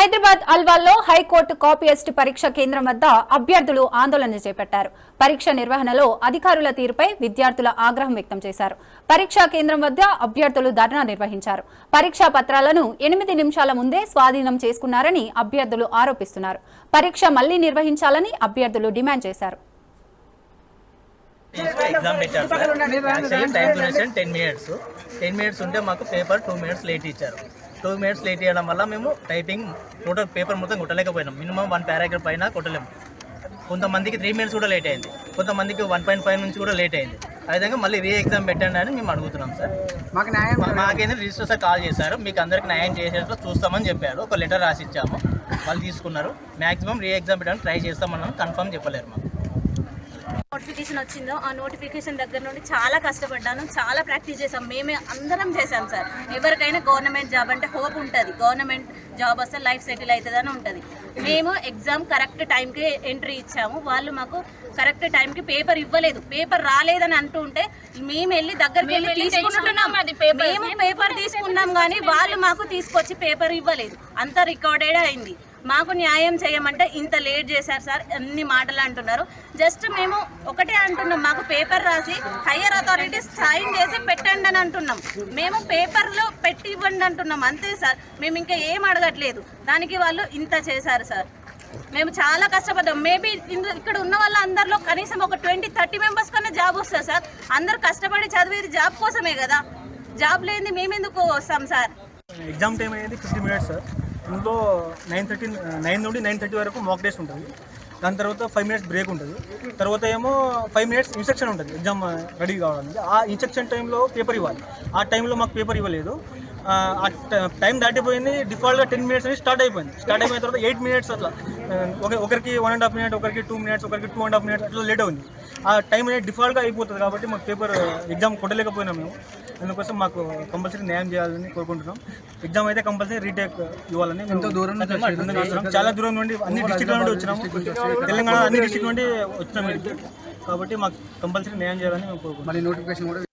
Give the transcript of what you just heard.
Hyderabad అల్వాల్లో high court కాపీయస్ట్ పరీక్ష కేంద్రం వద్ద అభ్యర్థులు ఆందోళన చేపట్టారు. పరీక్ష నిర్వహణలో అధికారుల తీరుపై విద్యార్థుల ఆగ్రహం వ్యక్తం చేశారు. పరీక్షా కేంద్రం వద్ద అభ్యర్థులు ధర్నా నిర్వహించారు. పరీక్షా పత్రాలను 8 నిమిషాల ముందే స్వాధీనం చేసుకున్నారని అభ్యర్థులు ఆరోపిస్తున్నారు. పరీక్ష మళ్లీ నిర్వహించాలని అభ్యర్థులు డిమాండ్ చేశారు. ఎగ్జామ్ పెట్టారు sir. Actually time duration 10 minutes ఉంటే మాకు పేపర్ 2 మినిట్స్ లేట్ ఇచ్చారు. 2 మినిట్స్ లేట్ చేయడం వల్ల మేము టైపింగ్ టోటల్ పేపర్ మొత్తం కొట్టలేకపోయినాం. మినిమం 1 పారాగ్రాఫ్ పైన కొట్టలేము. కొంతమందికి 3 మినిట్స్ కూడా లేట్ అయింది, కొంతమందికి 1.5 నుంచి కూడా లేట్ అయింది. ఆ విధంగా మళ్ళీ ఎగ్జామ్ పెట్టండి అని మేము అడుగుతున్నాం సార్. మాకైతే రిజిస్టర్ సార్ కాల్ చేశారు, మీకు అందరికి న్యాయం చేసేట్టు చూస్తామని చెప్పారు. ఒక లెటర్ రాసి ఇచ్చాము, వాళ్ళు తీసుకున్నారు. మ్యాక్సిమం ఎగ్జామ్ పెట్టడానికి ట్రై చేస్తామన్నాము, కన్ఫర్మ్ చెప్పలేరు మాకు. నోటిఫికేషన్ వచ్చిందో ఆ నోటిఫికేషన్ దగ్గర నుండి చాలా కష్టపడ్డాను, చాలా ప్రాక్టీస్ చేసాం. మేమే అందరం చేసాం సార్. ఎవరికైనా గవర్నమెంట్ జాబ్ అంటే హోప్ ఉంటుంది, గవర్నమెంట్ జాబ్ వస్తే లైఫ్ సెటిల్ అవుతుందని ఉంటుంది. మేము ఎగ్జామ్ కరెక్ట్ టైంకి ఎంట్రీ ఇచ్చాము, వాళ్ళు మాకు కరెక్ట్ టైంకి పేపర్ ఇవ్వలేదు. పేపర్ రాలేదని అంటూ ఉంటే మేము వెళ్ళి దగ్గరికి వెళ్ళి తీసుకుంటున్నాం. మేము పేపర్ తీసుకున్నాం కానీ వాళ్ళు మాకు తీసుకొచ్చి పేపర్ ఇవ్వలేదు. అంతా రికార్డెడ్ అయింది. మాకు న్యాయం చేయమంటే ఇంత లేట్ చేశారు సార్, అన్ని మాటలు అంటున్నారు. జస్ట్ మేము ఒకటే అంటున్నాం, మాకు పేపర్ రాసి హయ్యర్ అథారిటీస్ సైన్ చేసి పెట్టండి అని అంటున్నాం. మేము పేపర్లో పెట్టి ఇవ్వండి అంటున్నాం, అంతే సార్. మేము ఇంకా ఏం అడగట్లేదు. దానికి వాళ్ళు ఇంత చేశారు సార్. మేము చాలా కష్టపడ్డాం. మేబీ ఇక్కడ ఉన్న వాళ్ళ అందరిలో కనీసం ఒక 20-30 మెంబర్స్ కన్నా జాబ్ వస్తుంది సార్. అందరు కష్టపడి చదివేది జాబ్ కోసమే కదా. జాబ్ లేనిది మేమెందుకు వస్తాం సార్. ఎగ్జామ్ టైం అనేది 50 మినిట్స్ సార్. ఇందులో 9 నుండి 9:30 వరకు మాక్ టెస్ట్ ఉంటుంది. దాని తర్వాత 5 మినిట్స్ బ్రేక్ ఉంటుంది. తర్వాత ఏమో 5 మినిట్స్ ఇన్స్ట్రక్షన్ ఉంటుంది ఎగ్జామ్ రెడీ కావడానికి. ఆ ఇన్స్ట్రక్షన్ టైంలో పేపర్ ఇవ్వాలి. ఆ టైంలో మాకు పేపర్ ఇవ్వలేదు. ఆ టైం దాటిపోయింది. డిఫాల్ట్గా 10 మినిట్స్ అనేది స్టార్ట్ అయిపోయింది. స్టార్ట్ అయిపోయిన తర్వాత 8 మినిట్స్ అట్లా ఒకరికి 1.5 మినిట్, ఒకరికి 2 మినిట్స్, ఒకరికి 2.5 మినిట్స్ అట్లా లేట్ అవుతుంది. ఆ టైం అనేది డిఫాల్ట్గా అయిపోతుంది కాబట్టి మాకు పేపర్ ఎగ్జామ్ కొట్టలేకపోయినాం మేము. అందుకోసం మాకు కంపల్సరీ న్యాయం చేయాలని కోరుకుంటున్నాం. ఎగ్జామ్ అయితే కంపల్సరీ రీటేక్ ఇవ్వాలని. చాలా దూరం నుండి అన్ని డిస్ట్రిక్ట్ల నుండి వచ్చినాము. తెలంగాణ అన్ని డిస్ట్రిక్ట్ నుండి వచ్చినాము. కాబట్టి మాకు కంపల్సరీ న్యాయం చేయాలని మేము కోరుకుంటున్నాం.